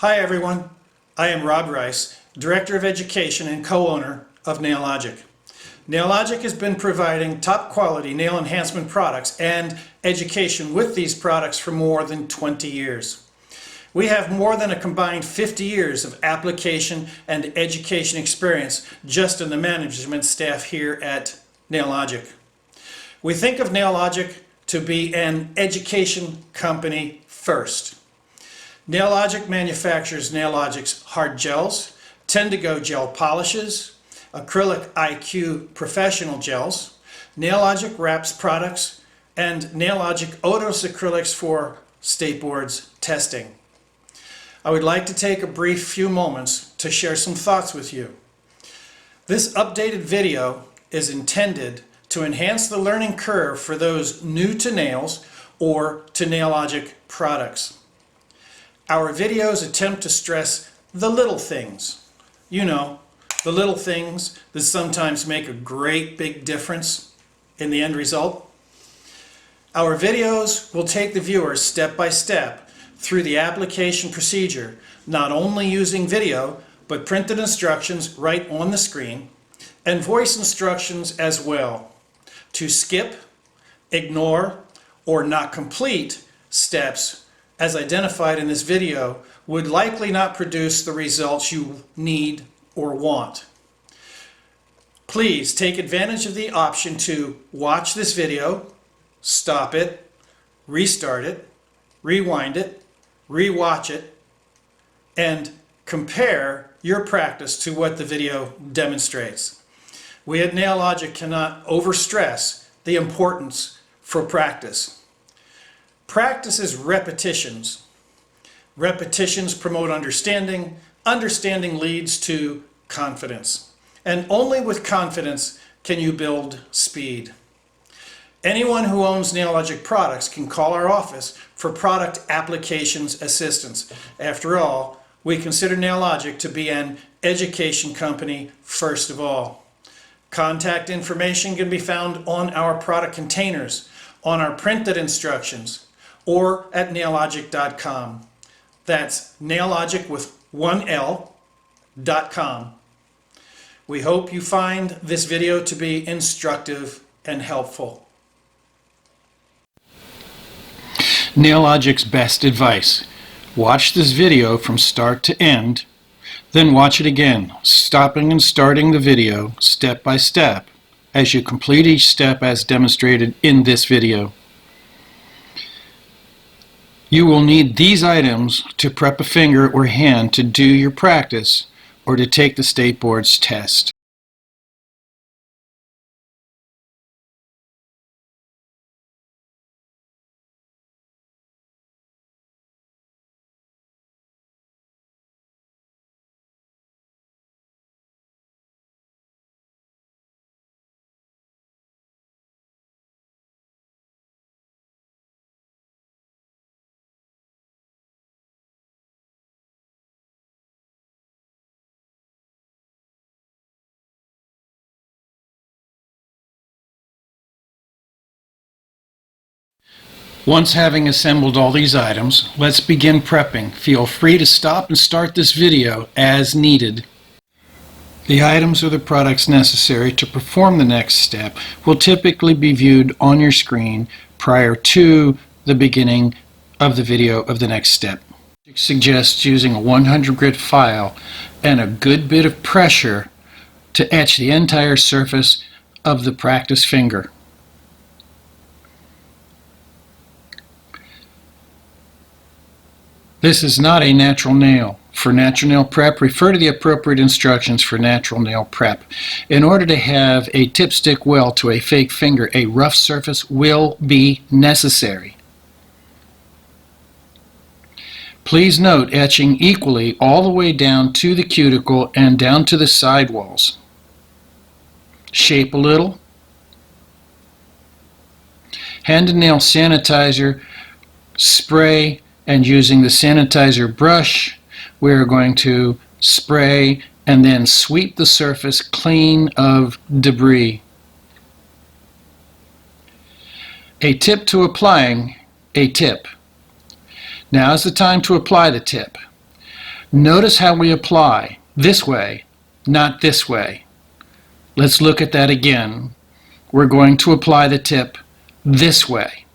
Hi everyone, I am Rob Rice, Director of Education and co-owner of Nailogic. Nailogic has been providing top quality nail enhancement products and education with these products for more than 20 years. We have more than a combined 50 years of application and education experience just in the management staff here at Nailogic. We think of Nailogic to be an education company first. Nailogic manufactures Nailogic's hard gels, Tendigo gel polishes, AcrylicIQ professional gels, Nailogic wraps products, and Nailogic Odorless Acrylics for skateboards testing. I would like to take a brief few moments to share some thoughts with you. This updated video is intended to enhance the learning curve for those new to nails or to Nailogic products. Our videos attempt to stress the little things. You know, the little things that sometimes make a great big difference in the end result. Our videos will take the viewer step by step through the application procedure, not only using video, but printed instructions right on the screen, and voice instructions as well, to skip, ignore, or not complete steps as identified in this video would likely not produce the results you need or want. Please take advantage of the option to watch this video, stop it, restart it, rewind it, rewatch it, and compare your practice to what the video demonstrates. We at Nailogic cannot overstress the importance for practice. Practice is repetitions. Repetitions promote understanding. Understanding leads to confidence. And only with confidence can you build speed. Anyone who owns Nailogic products can call our office for product applications assistance. After all, we consider Nailogic to be an education company first of all. Contact information can be found on our product containers, on our printed instructions, or at nailogic.com. That's Nailogic with one L.com. We hope you find this video to be instructive and helpful. Nailogic's best advice. Watch this video from start to end, then watch it again, stopping and starting the video step by step as you complete each step as demonstrated in this video. You will need these items to prep a finger or hand to do your practice or to take the state board's test. Once having assembled all these items, let's begin prepping. Feel free to stop and start this video as needed. The items or the products necessary to perform the next step will typically be viewed on your screen prior to the beginning of the video of the next step. It suggests using a 100 grit file and a good bit of pressure to etch the entire surface of the practice finger. This is not a natural nail. For natural nail prep, refer to the appropriate instructions for natural nail prep. In order to have a tip stick well to a fake finger, a rough surface will be necessary. Please note etching equally all the way down to the cuticle and down to the sidewalls. Shape a little. Hand and nail sanitizer, spray, and using the sanitizer brush, we're going to spray and then sweep the surface clean of debris. A tip to applying a tip. Now is the time to apply the tip. Notice how we apply. This way, not this way. Let's look at that again. We're going to apply the tip this way.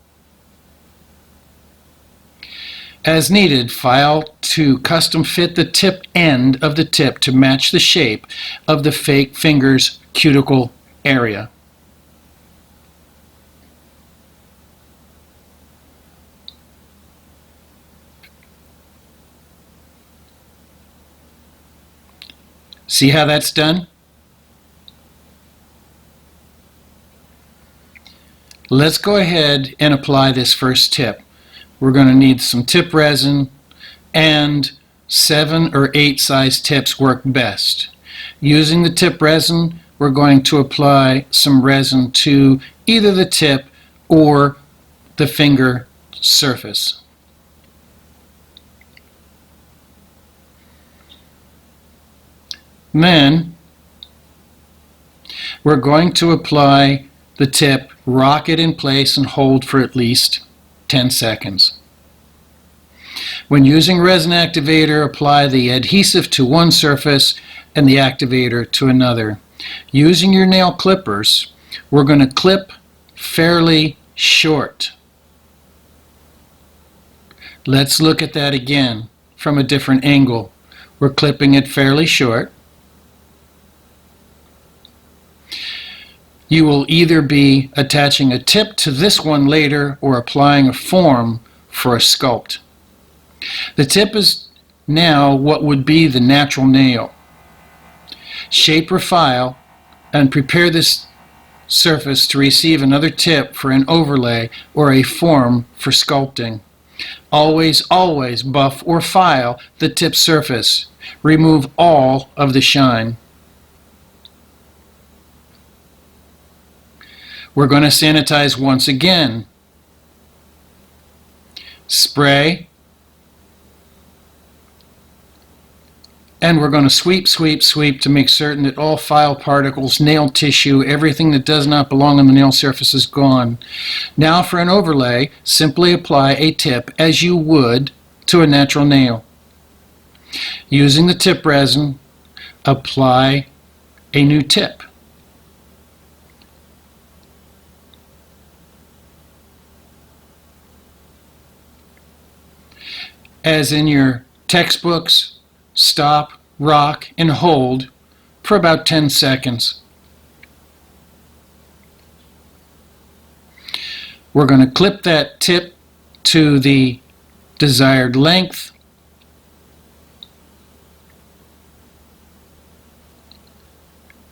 As needed, file to custom fit the tip end of the tip to match the shape of the fake finger's cuticle area. See how that's done? Let's go ahead and apply this first tip. We're going to need some tip resin, and 7 or 8 size tips work best. Using the tip resin, we're going to apply some resin to either the tip or the finger surface. Then we're going to apply the tip, rock it in place, and hold for at least 10 seconds. When using resin activator, apply the adhesive to one surface and the activator to another. Using your nail clippers, we're going to clip fairly short. Let's look at that again from a different angle. We're clipping it fairly short. You will either be attaching a tip to this one later or applying a form for a sculpt. The tip is now what would be the natural nail. Shape or file and prepare this surface to receive another tip for an overlay or a form for sculpting. Always, always buff or file the tip surface. Remove all of the shine. We're going to sanitize once again. Spray. And we're going to sweep, sweep, sweep to make certain that all file particles, nail tissue, everything that does not belong on the nail surface is gone. Now for an overlay, simply apply a tip as you would to a natural nail. Using the tip resin, apply a new tip. As in your textbooks, stop, rock, and hold for about 10 seconds. We're going to clip that tip to the desired length.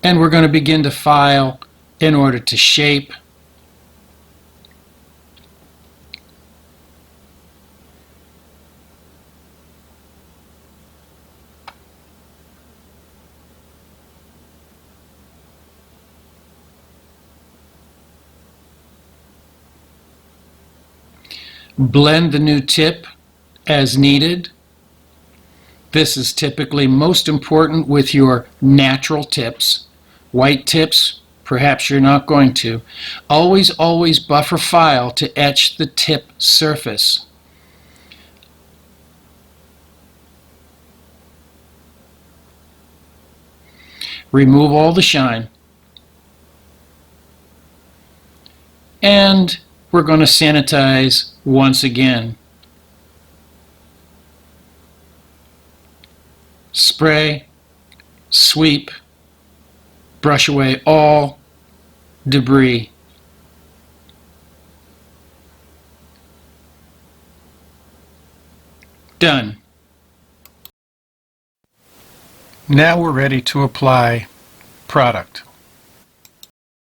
And we're going to begin to file in order to shape. Blend the new tip as needed. This is typically most important with your natural tips. White tips, perhaps you're not going to. Always, always buff or file to etch the tip surface. Remove all the shine. And we're going to sanitize once again. Spray, sweep, brush away all debris. Done. Now we're ready to apply product.